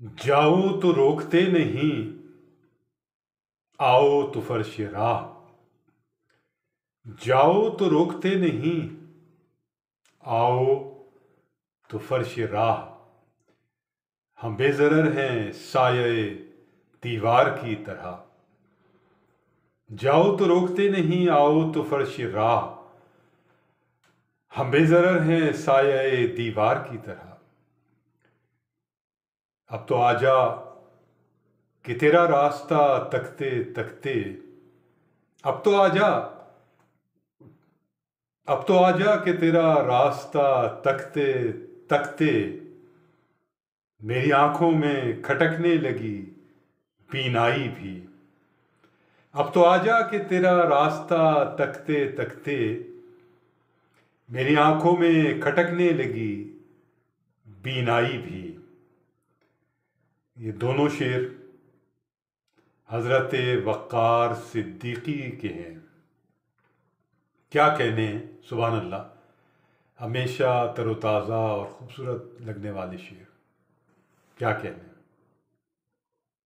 جاؤ تو روکتے نہیں، آؤ تو فرش راہ۔ جاؤ تو روکتے نہیں، آؤ تو فرش راہ۔ ہم بے ضرر ہیں سایہ دیوار کی طرح۔ جاؤ تو روکتے نہیں، آؤ تو فرش راہ۔ ہم بے ضرر ہیں سایہ دیوار کی طرح۔ اب تو آجا کہ تیرا راستہ تکتے تکتے، اب تو آجا کہ تیرا راستہ تکتے تکتے میری آنکھوں میں کھٹکنے لگی بینائی بھی۔ اب تو آجا کہ تیرا راستہ تکتے تکتے میری آنکھوں میں کھٹکنے لگی بینائی بھی۔ یہ دونوں شعر حضرت وقار صدیقی کے ہیں۔ کیا کہنے ہیں، سبحان اللہ، ہمیشہ تر و تازہ اور خوبصورت لگنے والے شعر، کیا کہنے ہیں۔